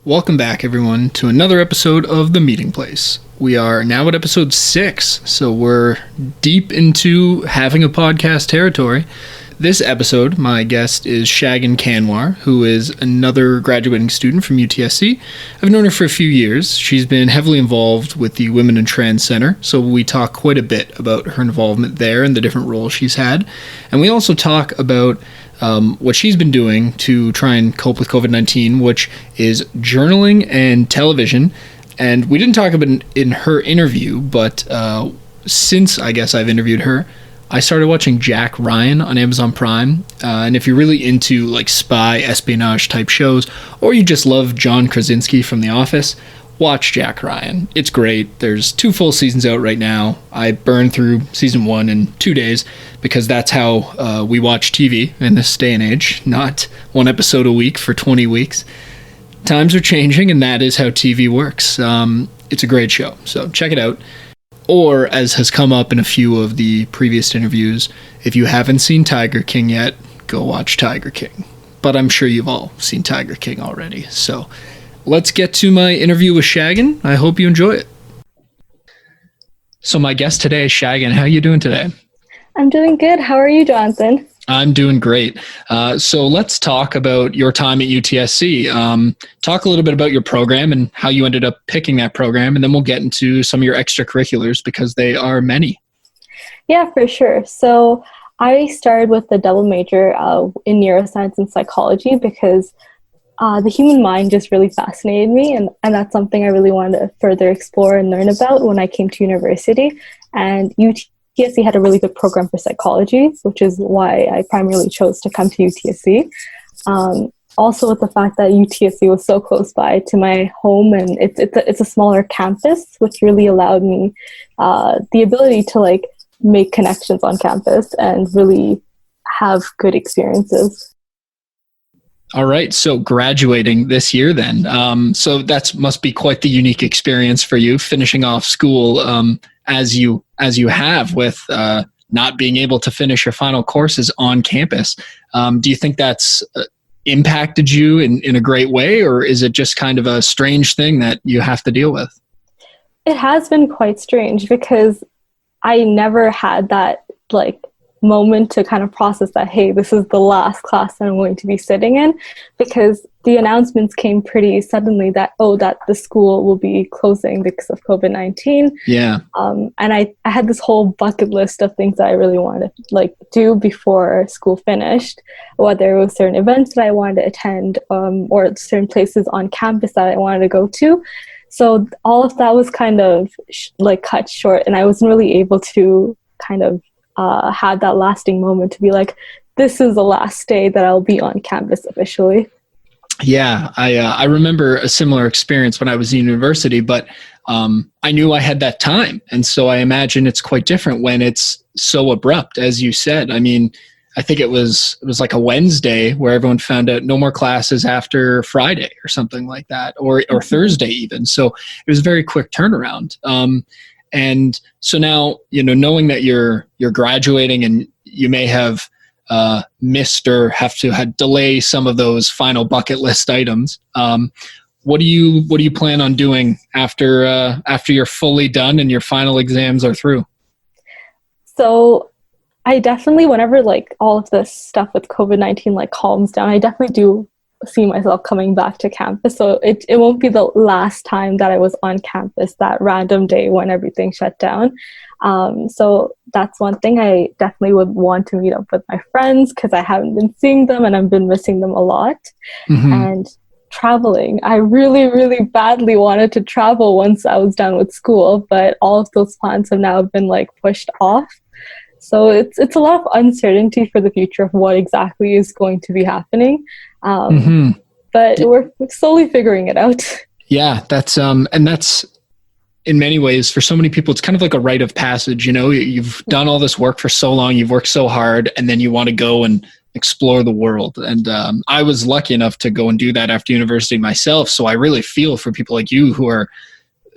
Welcome back, everyone, to another episode of The Meeting Place. We are now at episode 6, so we're deep into having a podcast territory. This episode, my guest is Shagun Kanwar, who is another graduating student from UTSC. I've known her for a few years. She's been heavily involved with the Women in Trans Center, so we talk quite a bit about her involvement there and the different roles she's had. And we also talk about what she's been doing to try and cope with COVID-19, which is journaling and television. And we didn't talk about it in her interview, but since I guess I've interviewed her, I started watching Jack Ryan on Amazon Prime. And if you're really into like spy espionage type shows, or you just love John Krasinski from The Office, watch Jack Ryan. It's great. There's 2 full seasons out right now. I burned through season 1 in 2 days because that's how we watch TV in this day and age, not 1 episode a week for 20 weeks. Times are changing, and that is how TV works. It's a great show, so check it out. Or, as has come up in a few of the previous interviews, if you haven't seen Tiger King yet, go watch Tiger King. But I'm sure you've all seen Tiger King already, so let's get to my interview with Shagun. I hope you enjoy it. So my guest today is Shagun. How are you doing today? I'm doing good. How are you, Jonathan? I'm doing great. So let's talk about your time at UTSC. Talk a little bit about your program and how you ended up picking that program, and then we'll get into some of your extracurriculars because they are many. Yeah, for sure. So I started with a double major in neuroscience and psychology because the human mind just really fascinated me, and that's something I really wanted to further explore and learn about when I came to university. And UTSC had a really good program for psychology, which is why I primarily chose to come to UTSC. Also with the fact that UTSC was so close by to my home, and it's a smaller campus, which really allowed me the ability to like make connections on campus and really have good experiences. All right. So graduating this year then. So that must be quite the unique experience for you, finishing off school as you have with not being able to finish your final courses on campus. Do you think that's impacted you in a great way, or is it just kind of a strange thing that you have to deal with? It has been quite strange because I never had that like moment to kind of process that, hey, this is the last class that I'm going to be sitting in, because the announcements came pretty suddenly that the school will be closing because of COVID-19. Yeah. And I had this whole bucket list of things that I really wanted to like do before school finished, whether it was certain events that I wanted to attend or certain places on campus that I wanted to go to. So all of that was kind of like cut short, and I wasn't really able to kind of had that lasting moment to be like, this is the last day that I'll be on campus officially. Yeah, I remember a similar experience when I was in university, but I knew I had that time. And so I imagine it's quite different when it's so abrupt, as you said. I mean, I think it was like a Wednesday where everyone found out no more classes after Friday or something like that, or Thursday even. So it was a very quick turnaround. And so now, knowing that you're graduating and you may have missed or have to delay some of those final bucket list items, what do you plan on doing after you're fully done and your final exams are through? So I definitely, whenever like all of this stuff with COVID-19 like calms down, I definitely do see myself coming back to campus. So it won't be the last time that I was on campus, that random day when everything shut down. So that's one thing. I definitely would want to meet up with my friends because I haven't been seeing them and I've been missing them a lot. Mm-hmm. And traveling. I really, really badly wanted to travel once I was done with school, but all of those plans have now been like pushed off. So it's a lot of uncertainty for the future of what exactly is going to be happening. But we're slowly figuring it out. Yeah, that's and that's in many ways for so many people, it's kind of like a rite of passage. You've done all this work for so long, you've worked so hard, and then you want to go and explore the world. And I was lucky enough to go and do that after university myself. So I really feel for people like you who are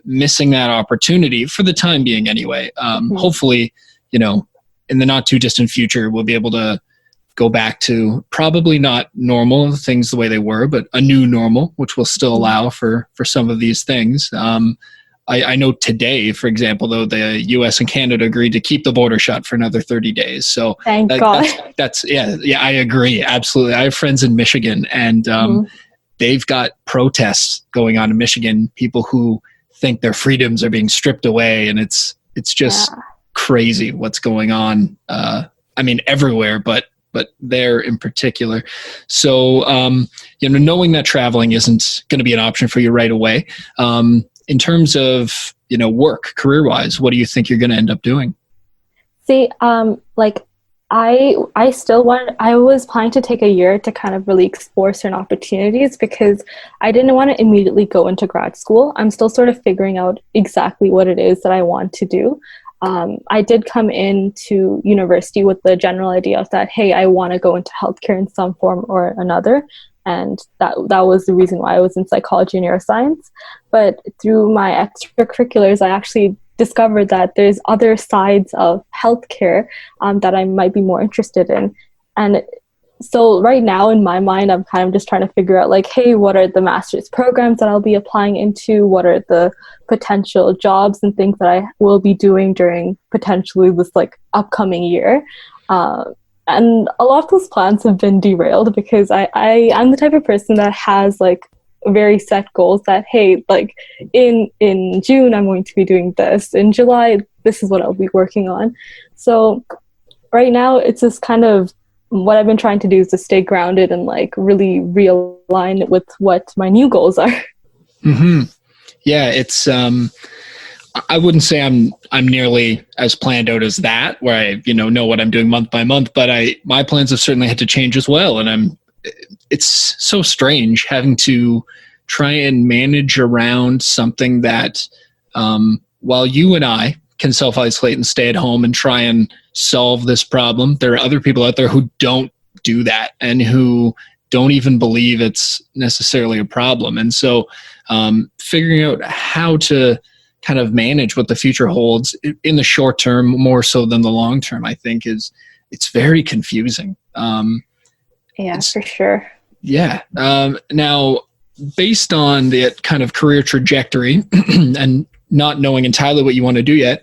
missing that opportunity for the time being anyway. Hopefully, in the not too distant future, we'll be able to go back to probably not normal things the way they were, but a new normal, which will still allow for some of these things. I know today, for example, though, the U.S. and Canada agreed to keep the border shut for another 30 days. So thank God. That's I agree. Absolutely. I have friends in Michigan, and they've got protests going on in Michigan, people who think their freedoms are being stripped away. And it's just crazy what's going on. I mean, everywhere, but there in particular. So, knowing that traveling isn't going to be an option for you right away, in terms of, work career-wise, what do you think you're going to end up doing? See, I was planning to take a year to kind of really explore certain opportunities because I didn't want to immediately go into grad school. I'm still sort of figuring out exactly what it is that I want to do. I did come into university with the general idea of that, hey, I want to go into healthcare in some form or another. And that was the reason why I was in psychology and neuroscience. But through my extracurriculars, I actually discovered that there's other sides of healthcare that I might be more interested in. And so right now in my mind, I'm kind of just trying to figure out hey, what are the master's programs that I'll be applying into? What are the potential jobs and things that I will be doing during potentially this upcoming year? And a lot of those plans have been derailed because I'm the type of person that has very set goals that, hey, in June, I'm going to be doing this. In July, this is what I'll be working on. So right now, it's just kind of what I've been trying to do is to stay grounded and really realign with what my new goals are. Mm-hmm. Yeah, it's I wouldn't say I'm nearly as planned out as that, where I know what I'm doing month by month, but my plans have certainly had to change as well, and it's so strange having to try and manage around something that while you and I can self-isolate and stay at home and try and solve this problem, there are other people out there who don't do that and who don't even believe it's necessarily a problem. And so figuring out how to kind of manage what the future holds in the short term, more so than the long term, I think it's very confusing. Yeah, for sure. Yeah. Now, based on the kind of career trajectory and not knowing entirely what you want to do yet,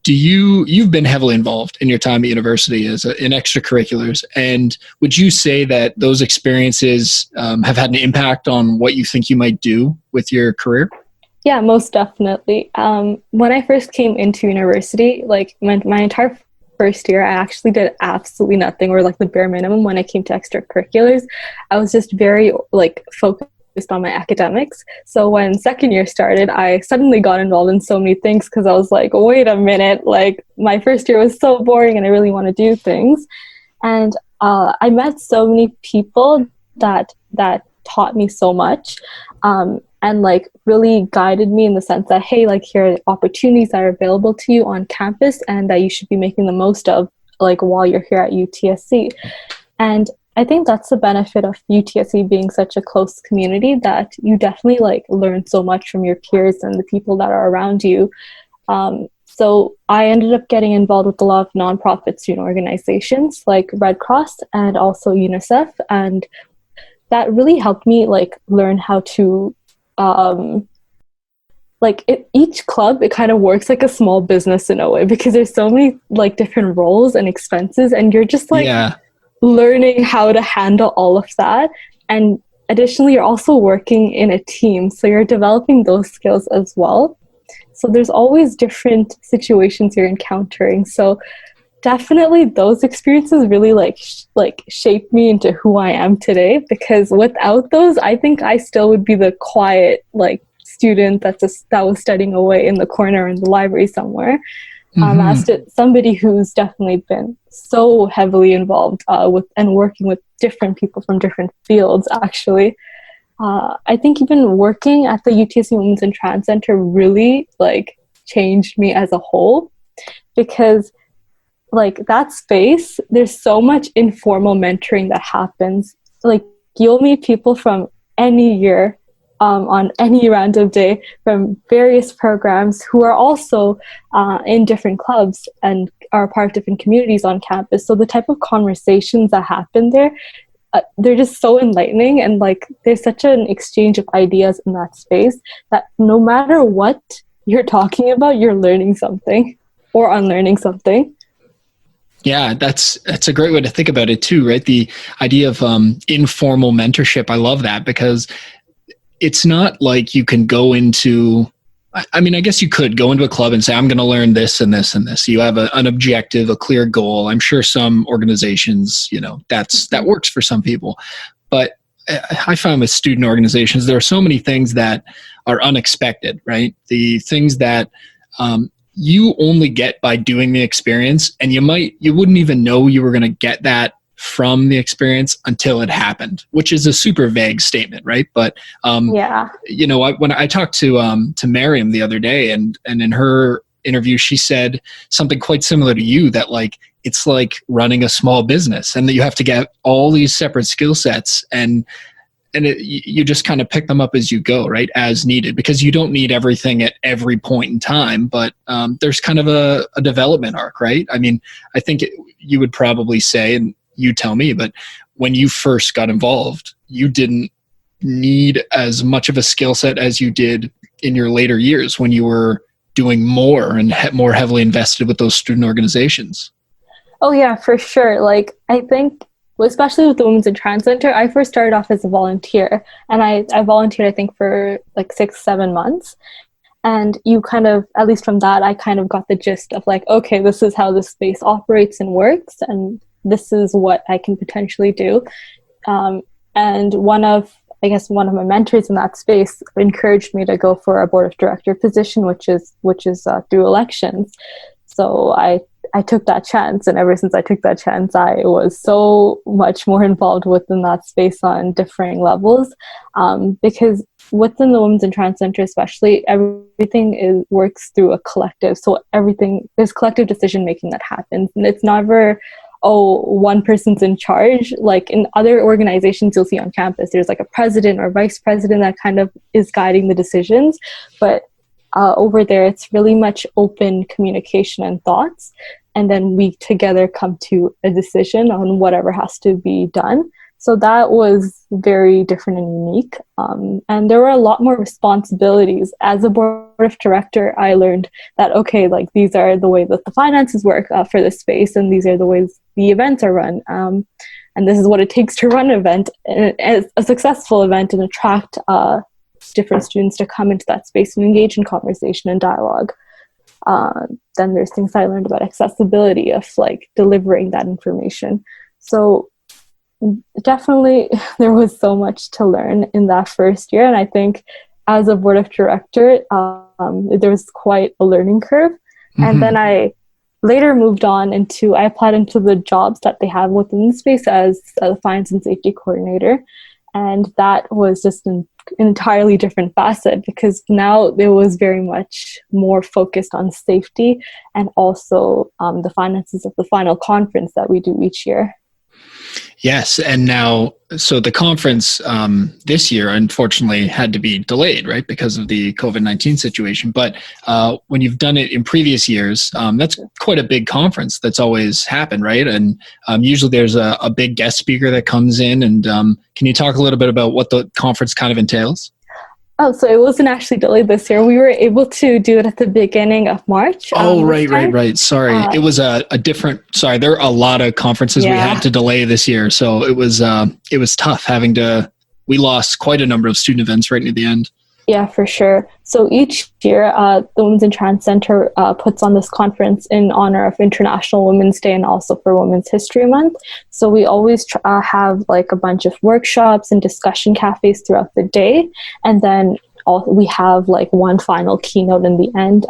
you've been heavily involved in your time at university in extracurriculars, and would you say that those experiences have had an impact on what you think you might do with your career? Yeah, most definitely. When I first came into university, my entire first year, I actually did absolutely nothing, or the bare minimum when it came to extracurriculars. I was just very focused on my academics. So when second year started, I suddenly got involved in so many things because I was wait a minute, my first year was so boring and I really want to do things. And I met so many people that taught me so much. And really guided me in the sense that, hey, here are opportunities that are available to you on campus and that you should be making the most of while you're here at UTSC. And I think that's the benefit of UTSC being such a close community, that you definitely learn so much from your peers and the people that are around you. So I ended up getting involved with a lot of nonprofit student organizations like Red Cross and also UNICEF. And that really helped me learn how to each club, it kind of works like a small business in a way, because there's so many different roles and expenses, and you're just learning how to handle all of that. And additionally, you're also working in a team, so you're developing those skills as well. So there's always different situations you're encountering. So definitely those experiences really shaped me into who I am today, because without those, I think I still would be the quiet student that was studying away in the corner in the library somewhere. As somebody who's definitely been so heavily involved with and working with different people from different fields, actually. I think even working at the UTSC Women's and Trans Center really changed me as a whole, because that space, there's so much informal mentoring that happens. You'll meet people from any year on any random day from various programs who are also in different clubs and are a part of different communities on campus. So the type of conversations that happen there, they're just so enlightening, and like there's such an exchange of ideas in that space that no matter what you're talking about, you're learning something or unlearning something. Yeah, that's a great way to think about it too, right? The idea of informal mentorship. I love that, because it's not like you can go into, I mean, I guess you could go into a club and say, I'm going to learn this and this and this. You have an objective, a clear goal. I'm sure some organizations, that works for some people. But I find with student organizations, there are so many things that are unexpected, right? The things that you only get by doing the experience, and you wouldn't even know you were going to get that from the experience until it happened, which is a super vague statement, right? But when I talked to Miriam the other day, and in her interview, she said something quite similar to you, that like it's like running a small business, and that you have to get all these separate skill sets, and you just kind of pick them up as you go, right, as needed, because you don't need everything at every point in time. But there's kind of a development arc, right? I mean, I think you would probably say, and you tell me, but when you first got involved, you didn't need as much of a skill set as you did in your later years when you were doing more and more heavily invested with those student organizations. Oh yeah, for sure. Like I think, especially with the Women's and Trans Center, I first started off as a volunteer, and I volunteered, I think, for like 6-7 months. And you kind of, at least from that, I kind of got the gist of like, okay, this is how this space operates and works, and this is what I can potentially do. And one of my mentors in that space encouraged me to go for a board of director position, which is through elections. So I took that chance, and ever since I took that chance, I was so much more involved within that space on differing levels, because within the Women's and Trans Center especially, everything works through a collective. So there's collective decision making that happens, and it's never, one person's in charge. Like in other organizations you'll see on campus, there's like a president or vice president that kind of is guiding the decisions, but over there it's really much open communication and thoughts, and then we together come to a decision on whatever has to be done. So that was very different and unique. And there were a lot more responsibilities. As a board of director, I learned that, okay, like these are the way that the finances work for the space, and these are the ways the events are run. And this is what it takes to run an event, a successful event, and attract different students to come into that space and engage in conversation and dialogue. Then there's things I learned about accessibility, of like delivering that information. So definitely there was so much to learn in that first year, and I think as a board of director there was quite a learning curve. And then I later moved on I applied into the jobs that they have within the space as a finance and safety coordinator, and that was just an entirely different facet, because now it was very much more focused on safety and also the finances of the final conference that we do each year. Yes. And now, so the conference this year, unfortunately, had to be delayed, right, because of the COVID-19 situation. But when you've done it in previous years, that's quite a big conference that's always happened, right? And usually there's a big guest speaker that comes in. And can you talk a little bit about what the conference kind of entails? Oh, so it wasn't actually delayed this year. We were able to do it at the beginning of March. Right. Sorry. It was a different, sorry, there are a lot of conferences we had to delay this year. So it was tough we lost quite a number of student events right near the end. Yeah, for sure. So each year, the Women's and Trans Center puts on this conference in honor of International Women's Day and also for Women's History Month. So we always have like a bunch of workshops and discussion cafes throughout the day. And then we have like one final keynote in the end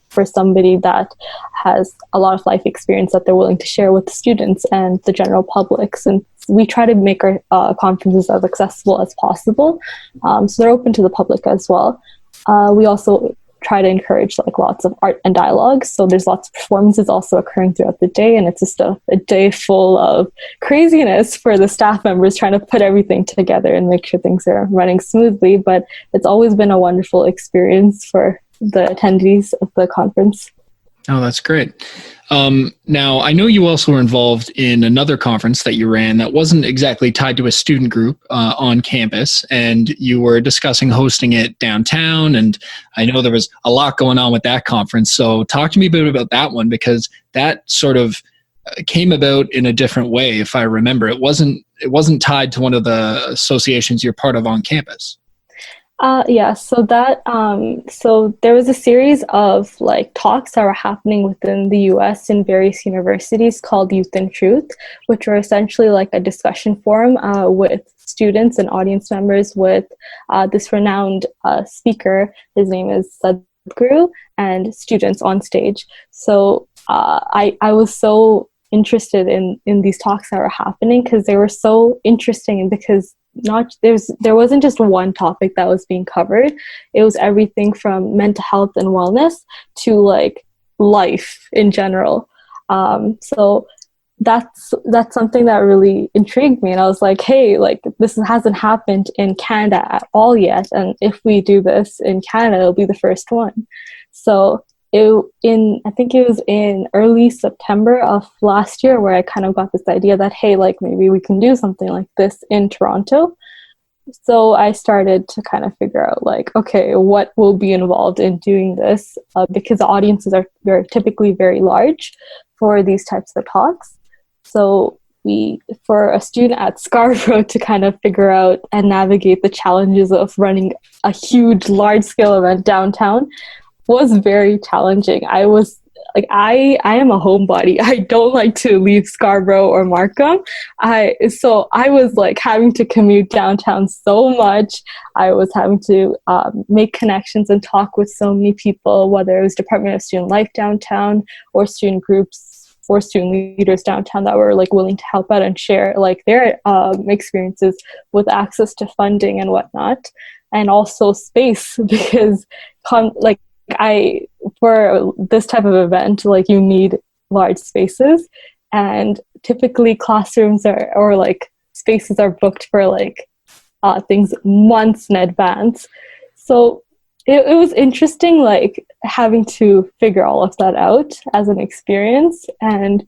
for somebody that has a lot of life experience that they're willing to share with the students and the general public. And we try to make our conferences as accessible as possible. So they're open to the public as well. We also try to encourage like lots of art and dialogue. So there's lots of performances also occurring throughout the day. And it's just a day full of craziness for the staff members trying to put everything together and make sure things are running smoothly. But it's always been a wonderful experience for the attendees of the conference. Oh, that's great. Now, I know you also were involved in another conference that you ran that wasn't exactly tied to a student group on campus, and you were discussing hosting it downtown. And I know there was a lot going on with that conference. So, talk to me a bit about that one, because that sort of came about in a different way. If I remember, it wasn't tied to one of the associations you're part of on campus. Yeah, so there was a series of like talks that were happening within the US in various universities called Youth and Truth, which were essentially like a discussion forum with students and audience members with this renowned speaker. His name is Sadhguru, and students on stage. So I was so interested in these talks that were happening because they were so interesting, because there wasn't just one topic that was being covered. It was everything from mental health and wellness to like life in general. So that's something that really intrigued me, and I was like, hey, like this hasn't happened in Canada at all yet, and if we do this in Canada, it'll be the first one. So I think it was in early September of last year where I kind of got this idea that, hey, like maybe we can do something like this in Toronto. So I started to kind of figure out like, okay, what will be involved in doing this? Because the audiences are typically very large for these types of talks. So for a student at Scarborough to kind of figure out and navigate the challenges of running a huge, large-scale event downtown was very challenging. I was like, I am a homebody. I don't like to leave Scarborough or Markham. So I was like having to commute downtown so much. I was having to make connections and talk with so many people, whether it was Department of Student Life downtown or student groups or student leaders downtown that were like willing to help out and share like their experiences with access to funding and whatnot, and also space because for this type of event, like you need large spaces, and typically classrooms or like spaces are booked for like things months in advance. So it was interesting, like having to figure all of that out as an experience. And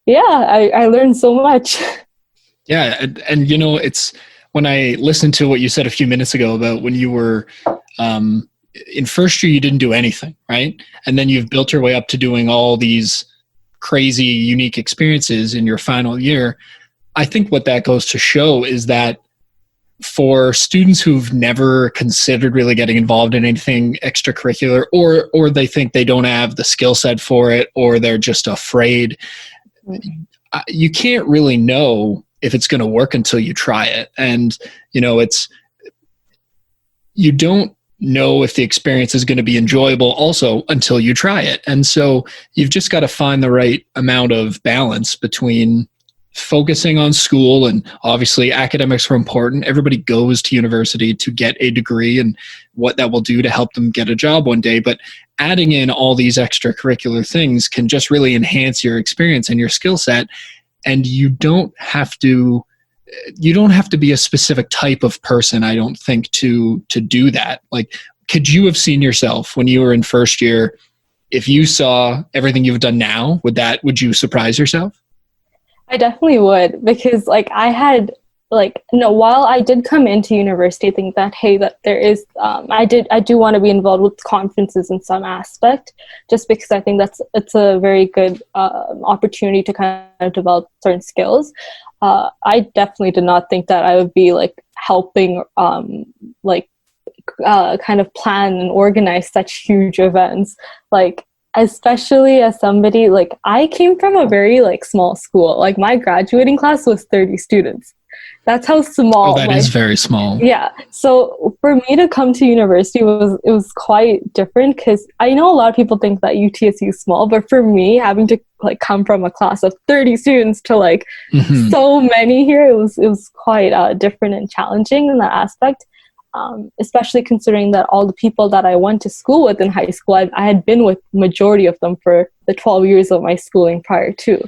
yeah, I learned so much. Yeah, and you know, it's when I listened to what you said a few minutes ago about when you were in first year, you didn't do anything, right? And then you've built your way up to doing all these crazy, unique experiences in your final year. I think what that goes to show is that for students who've never considered really getting involved in anything extracurricular, or they think they don't have the skill set for it, or they're just afraid, you can't really know if it's going to work until you try it. And, you know, you don't know if the experience is going to be enjoyable also until you try it. And so you've just got to find the right amount of balance between focusing on school, and obviously academics are important. Everybody goes to university to get a degree and what that will do to help them get a job one day. But adding in all these extracurricular things can just really enhance your experience and your skill set. And you don't have to be a specific type of person, I don't think, to do that. Like, could you have seen yourself when you were in first year, if you saw everything you've done now, would you surprise yourself? I definitely would, because like I had like, no, while I did come into university, I think that, hey, that there is, I do want to be involved with conferences in some aspect, just because I think it's a very good opportunity to kind of develop certain skills. I definitely did not think that I would be like helping kind of plan and organize such huge events, like especially as somebody like I came from a very like small school. Like my graduating class was 30 students. That's how small. Oh, that is very small. Yeah. So for me to come to university was quite different, because I know a lot of people think that UTSC is small, but for me, having to like come from a class of 30 students to like so many here, it was quite different and challenging in that aspect. Especially considering that all the people that I went to school with in high school, I had been with majority of them for the 12 years of my schooling prior to.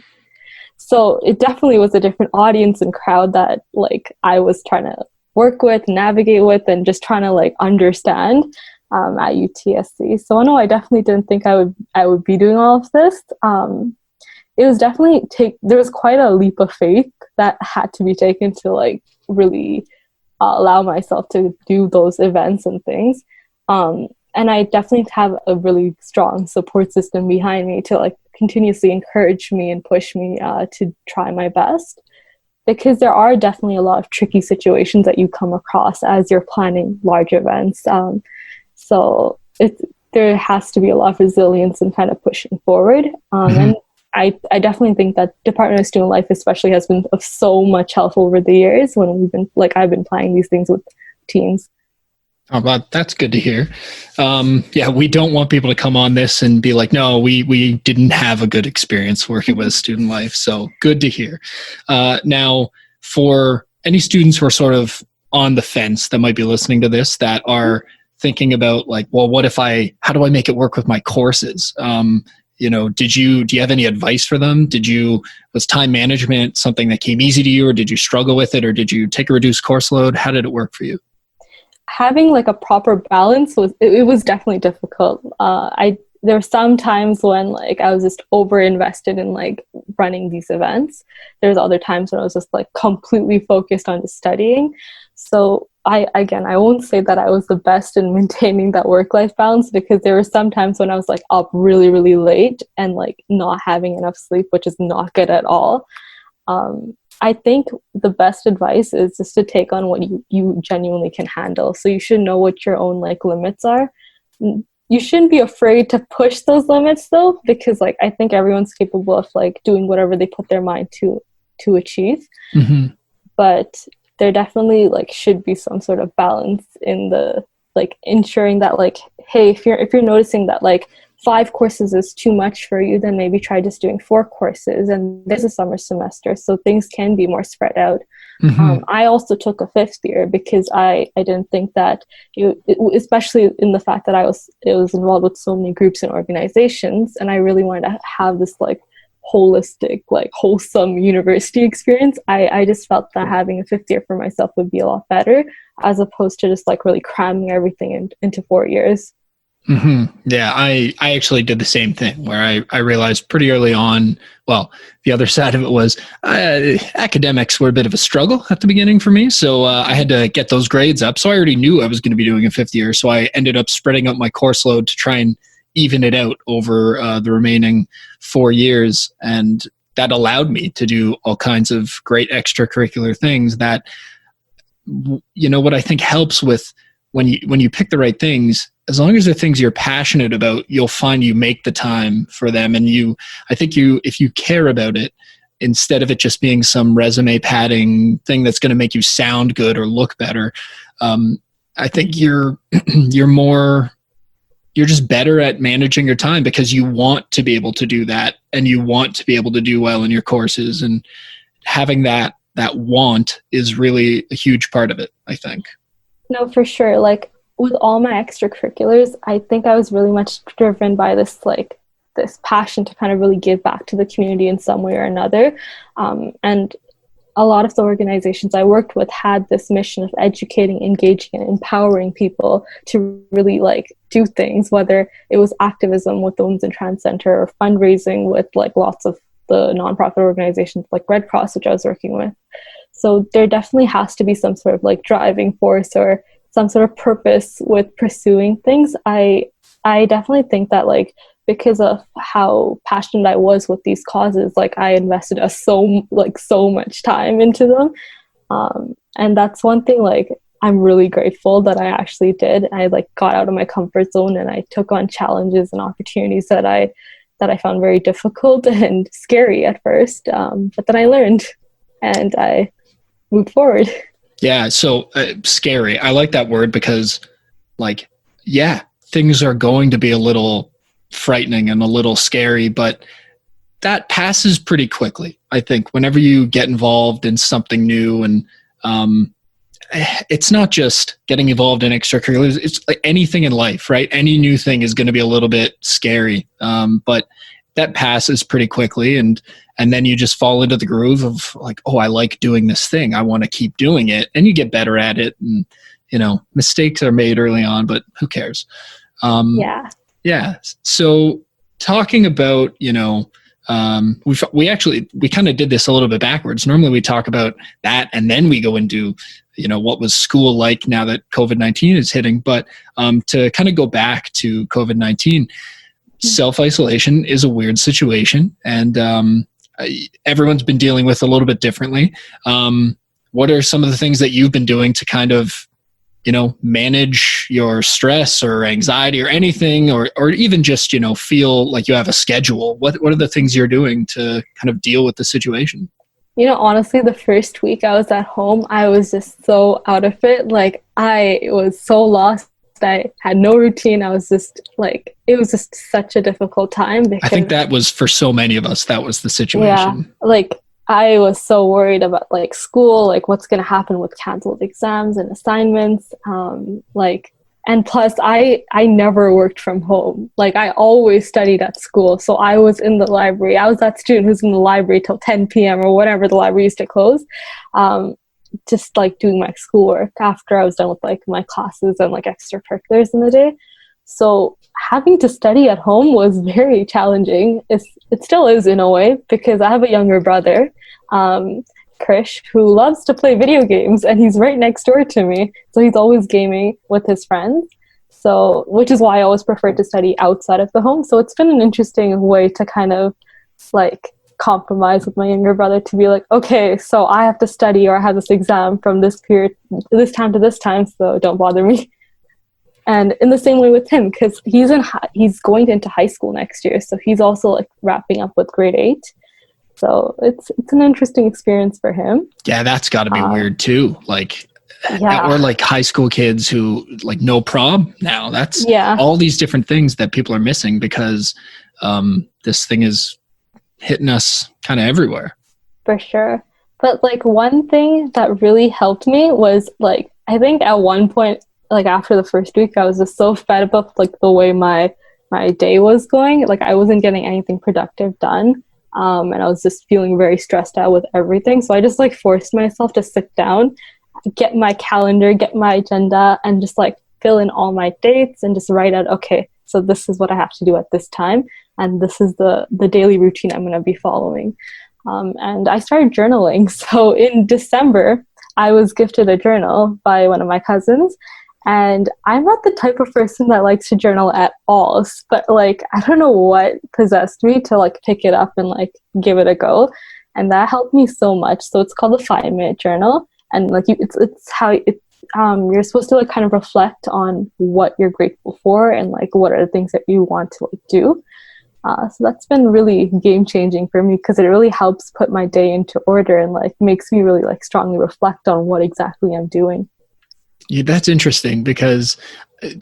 So it definitely was a different audience and crowd that like I was trying to work with, navigate with, and just trying to like understand. at UTSC. So no, I definitely didn't think I would be doing all of this. It was definitely there was quite a leap of faith that had to be taken to like really allow myself to do those events and things. And I definitely have a really strong support system behind me to like continuously encourage me and push me to try my best, because there are definitely a lot of tricky situations that you come across as you're planning large events. So there has to be a lot of resilience and kind of pushing forward. And I definitely think that Department of Student Life especially has been of so much help over the years when I've been planning these things with teams. Oh, well, that's good to hear. Yeah, we don't want people to come on this and be like, no, we didn't have a good experience working with student life. So good to hear. Now, for any students who are sort of on the fence that might be listening to this, that are thinking about like, well, how do I make it work with my courses? Do you have any advice for them? Was time management something that came easy to you, or did you struggle with it, or did you take a reduced course load? How did it work for you? Having like a proper balance was definitely difficult. There were some times when like I was just over invested in like running these events. There's other times when I was just like completely focused on just studying. So I won't say that I was the best in maintaining that work-life balance, because there were some times when I was like up really, really late and like not having enough sleep, which is not good at all. I think the best advice is just to take on what you genuinely can handle. So you should know what your own like limits are. You shouldn't be afraid to push those limits though, because like I think everyone's capable of like doing whatever they put their mind to achieve. But there definitely like should be some sort of balance in the like ensuring that like, hey, if you're noticing that like 5 courses is too much for you, then maybe try just doing 4 courses, and there's a summer semester, so things can be more spread out. I also took a 5th year because I didn't think that especially in the fact that it was involved with so many groups and organizations, and I really wanted to have this like holistic, like wholesome university experience. I just felt that having a 5th year for myself would be a lot better, as opposed to just like really cramming everything into 4 years. Yeah, I actually did the same thing, where I realized pretty early on, well, the other side of it was academics were a bit of a struggle at the beginning for me. So I had to get those grades up. So I already knew I was going to be doing a 5th year. So I ended up spreading out my course load to try and even it out over the remaining 4 years. And that allowed me to do all kinds of great extracurricular things that, what I think helps with when you pick the right things, as long as they're things you're passionate about, you'll find you make the time for them. And if you care about it, instead of it just being some resume padding thing that's going to make you sound good or look better, I think you're just better at managing your time, because you want to be able to do that, and you want to be able to do well in your courses, and having that want is really a huge part of it, I think. No, for sure. Like with all my extracurriculars, I think I was really much driven by this passion to kind of really give back to the community in some way or another. And a lot of the organizations I worked with had this mission of educating, engaging, and empowering people to really like do things, whether it was activism with the Women's and Trans Center, or fundraising with like lots of the nonprofit organizations like Red Cross, which I was working with. So there definitely has to be some sort of like driving force or some sort of purpose with pursuing things. I definitely think that like, because of how passionate I was with these causes, like I invested so much time into them. And that's one thing like I'm really grateful that I actually did. I like got out of my comfort zone, and I took on challenges and opportunities that I found very difficult and scary at first. But then I learned and I moved forward. Yeah. So scary. I like that word, because like, yeah, things are going to be a little frightening and a little scary, but that passes pretty quickly. I think whenever you get involved in something new, and it's not just getting involved in extracurriculars, it's like anything in life, right? Any new thing is going to be a little bit scary. But that passes pretty quickly. And then you just fall into the groove of like, oh, I like doing this thing, I want to keep doing it. And you get better at it. And mistakes are made early on, but who cares? Yeah. Yeah. So talking about, we kind of did this a little bit backwards. Normally we talk about that and then we go into, what was school like now that COVID-19 is hitting. But to kind of go back to COVID-19, self-isolation is a weird situation, and everyone's been dealing with a little bit differently. What are some of the things that you've been doing to kind of, manage your stress or anxiety or anything, or even just, feel like you have a schedule? What are the things you're doing to kind of deal with the situation? Honestly, the first week I was at home, I was just so out of it. Like, I was so lost. I had no routine. I was just like, it was just such a difficult time because I think that was for so many of us, that was the situation. Yeah, like I was so worried about like school, like what's going to happen with canceled exams and assignments. And plus I never worked from home. Like, I always studied at school. So I was in the library. I was that student who's in the library till 10 p.m. or whatever the library used to close. Just like doing my schoolwork after I was done with like my classes and like extracurriculars in the day. So having to study at home was very challenging. It still is in a way, because I have a younger brother, Krish, who loves to play video games, and he's right next door to me. So he's always gaming with his friends. So, which is why I always prefer to study outside of the home. So it's been an interesting way to kind of like compromise with my younger brother, to be like, okay, so I have to study, or I have this exam from this period, this time to this time, so don't bother me. And in the same way with him, because he's going into high school next year, so he's also like wrapping up with grade 8. So it's an interesting experience for him. Yeah, that's got to be weird too. Like, yeah. Or like high school kids who like no prom now. That's all these different things that people are missing because this thing is hitting us kind of everywhere. For sure. But like one thing that really helped me was like, I think at one point, like after the first week, I was just so fed up like the way my day was going. Like, I wasn't getting anything productive done. And I was just feeling very stressed out with everything. So I just like forced myself to sit down, get my calendar, get my agenda, and just like fill in all my dates and just write out, okay, so this is what I have to do at this time. And this is the daily routine I'm going to be following. And I started journaling. So in December, I was gifted a journal by one of my cousins. And I'm not the type of person that likes to journal at all. But like, I don't know what possessed me to like pick it up and like give it a go. And that helped me so much. So it's called the 5-minute journal. And like it's how you're supposed to like kind of reflect on what you're grateful for and like what are the things that you want to like do. So that's been really game changing for me, because it really helps put my day into order and like makes me really like strongly reflect on what exactly I'm doing. Yeah, that's interesting, because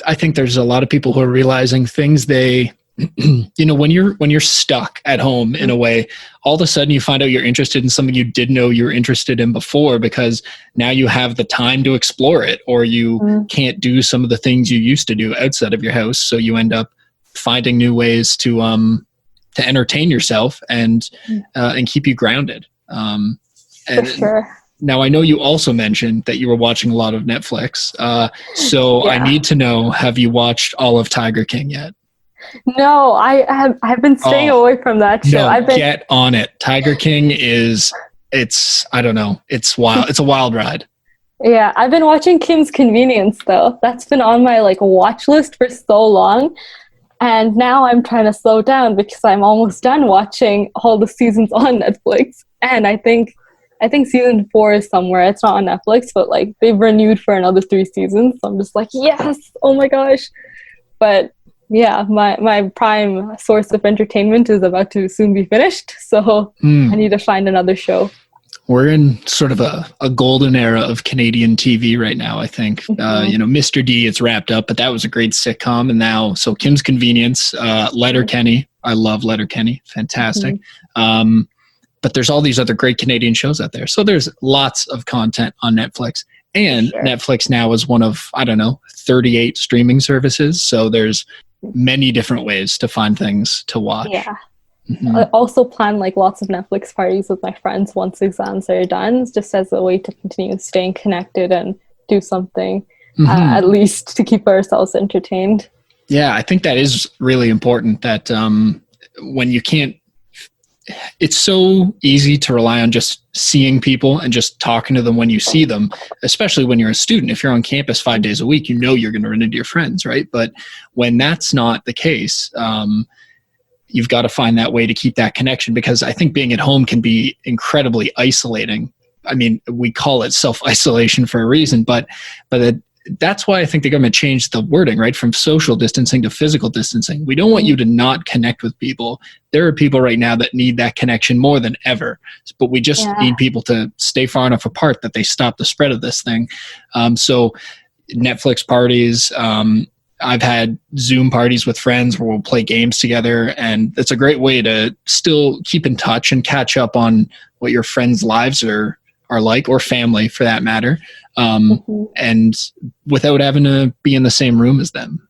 I think there's a lot of people who are realizing things they, when you're stuck at home in a way, all of a sudden you find out you're interested in something you didn't know you were interested in before, because now you have the time to explore it, or you can't do some of the things you used to do outside of your house. So you end up finding new ways to entertain yourself and keep you grounded. For sure. Now, I know you also mentioned that you were watching a lot of Netflix. So I need to know, have you watched all of Tiger King yet? No, I've been staying away from that show. No, get on it. Tiger King I don't know. It's wild. It's a wild ride. Yeah, I've been watching Kim's Convenience though. That's been on my like watch list for so long. And now I'm trying to slow down because I'm almost done watching all the seasons on Netflix. And I think season 4 is somewhere. It's not on Netflix, but like they've renewed for another 3 seasons. So I'm just like, yes, oh my gosh. But yeah, my prime source of entertainment is about to soon be finished. So I need to find another show. We're in sort of a golden era of Canadian TV right now, I think. Mr. D, it's wrapped up, but that was a great sitcom. And now, so Kim's Convenience, Letterkenny. I love Letterkenny. Fantastic. But there's all these other great Canadian shows out there. So there's lots of content on Netflix. And Netflix now is one of, 38 streaming services. So there's many different ways to find things to watch. Yeah. I also plan like lots of Netflix parties with my friends once exams are done, just as a way to continue staying connected and do something Mm-hmm. at least to keep ourselves entertained. Yeah, I think that is really important, that when you can't, it's so easy to rely on just seeing people and just talking to them when you see them, especially when you're a student. If you're on campus 5 days a week, you know you're going to run into your friends, right? But when that's not the case, you've got to find that way to keep that connection, because I think being at home can be incredibly isolating. I mean, we call it self-isolation for a reason, but that's why I think the government changed the wording, right? From social distancing to physical distancing. We don't want you to not connect with people. There are people right now that need that connection more than ever, but we just need people to stay far enough apart that they stop the spread of this thing. So Netflix parties, I've had Zoom parties with friends where we'll play games together, and it's a great way to still keep in touch and catch up on what your friends' lives are like, or family for that matter. And without having to be in the same room as them.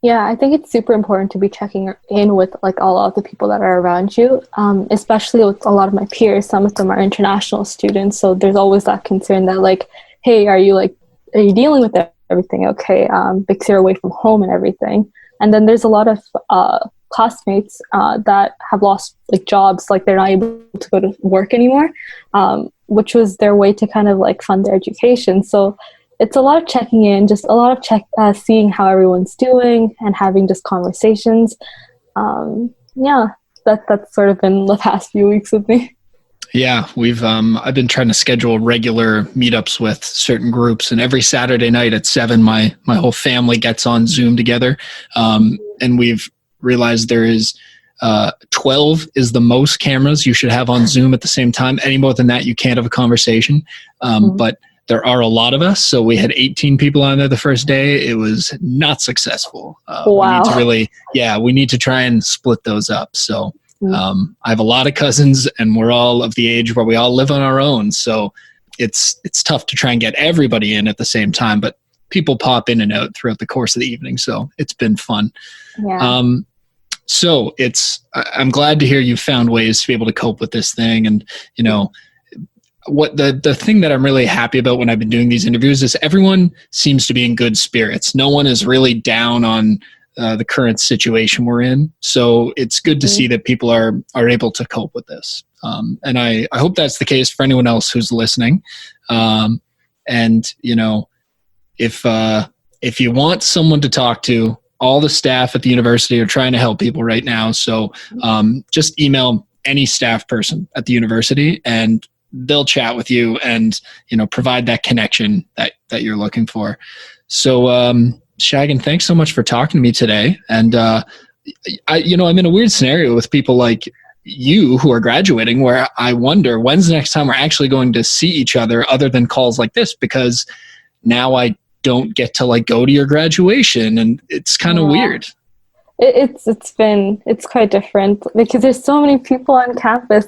Yeah, I think it's super important to be checking in with like all of the people that are around you, especially with a lot of my peers. Some of them are international students, so there's always that concern that like, hey, are you dealing with everything okay? Because you're away from home and everything. And then there's a lot of classmates that have lost like jobs, like they're not able to go to work anymore, which was their way to kind of like fund their education. So it's a lot of checking in, just a lot of seeing how everyone's doing and having just conversations. That's sort of been the past few weeks with me. Yeah, I've been trying to schedule regular meetups with certain groups, and every Saturday night at 7, my whole family gets on Zoom together. And we've realized there is 12 is the most cameras you should have on Zoom at the same time. Any more than that, you can't have a conversation. But there are a lot of us, so we had 18 people on there the first day. It was not successful. Wow. We need to try and split those up. So I have a lot of cousins, and we're all of the age where we all live on our own. So it's tough to try and get everybody in at the same time, but people pop in and out throughout the course of the evening. So it's been fun. Yeah. So I'm glad to hear you found ways to be able to cope with this thing. And, you know, what the thing that I'm really happy about when I've been doing these interviews is everyone seems to be in good spirits. No one is really down on the current situation we're in. So it's good to see that people are able to cope with this. And I hope that's the case for anyone else who's listening. And, you know, if you want someone to talk to, all the staff at the university are trying to help people right now. So just email any staff person at the university, and they'll chat with you and, you know, provide that connection that you're looking for. So Shagun, thanks so much for talking to me today. And I'm in a weird scenario with people like you who are graduating, where I wonder when's the next time we're actually going to see each other other than calls like this, because now I don't get to like go to your graduation, and it's kind of weird. It's quite different because there's so many people on campus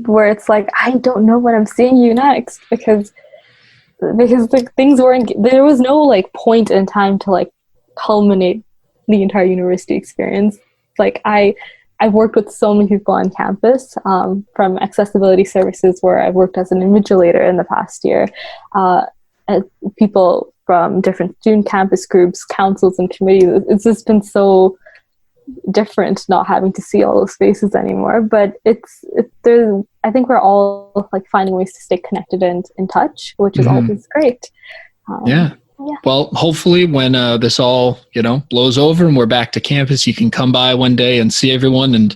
where it's like, I don't know when I'm seeing you next, because the things there was no like point in time to like culminate the entire university experience. Like I've worked with so many people on campus, from accessibility services where I've worked as an invigilator in the past year, and people from different student campus groups, councils, and committees. It's just been so different not having to see all those faces anymore. But I think we're all like finding ways to stay connected and in touch, which is always great. Yeah. Well, hopefully when this all, blows over and we're back to campus, you can come by one day and see everyone and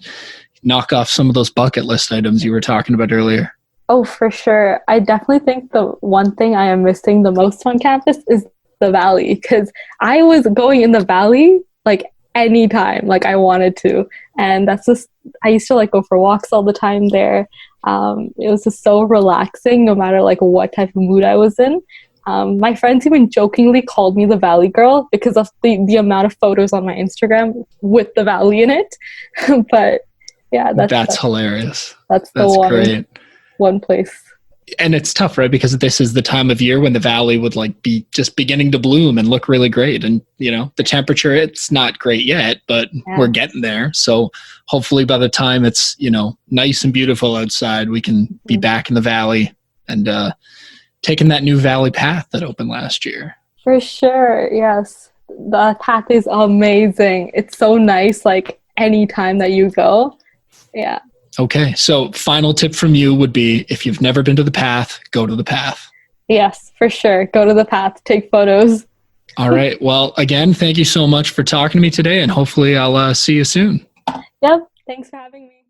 knock off some of those bucket list items you were talking about earlier. Oh, for sure. I definitely think the one thing I am missing the most on campus is the Valley, because I was going in the Valley like anytime like I wanted to, and I used to like go for walks all the time there. It was just so relaxing no matter like what type of mood I was in. My friends even jokingly called me the Valley Girl because of the amount of photos on my Instagram with the Valley in it. But yeah, that's hilarious. That's great. One place. And it's tough, right? Because this is the time of year when the Valley would like be just beginning to bloom and look really great. And, the temperature, it's not great yet, but we're getting there. So hopefully by the time it's, nice and beautiful outside, we can be back in the Valley and taking that new Valley path that opened last year. For sure, yes. The path is amazing. It's so nice, like anytime that you go. Yeah. Okay. So final tip from you would be, if you've never been to the path, go to the path. Yes, for sure. Go to the path, take photos. All right. Well, again, thank you so much for talking to me today, and hopefully I'll see you soon. Yep. Thanks for having me.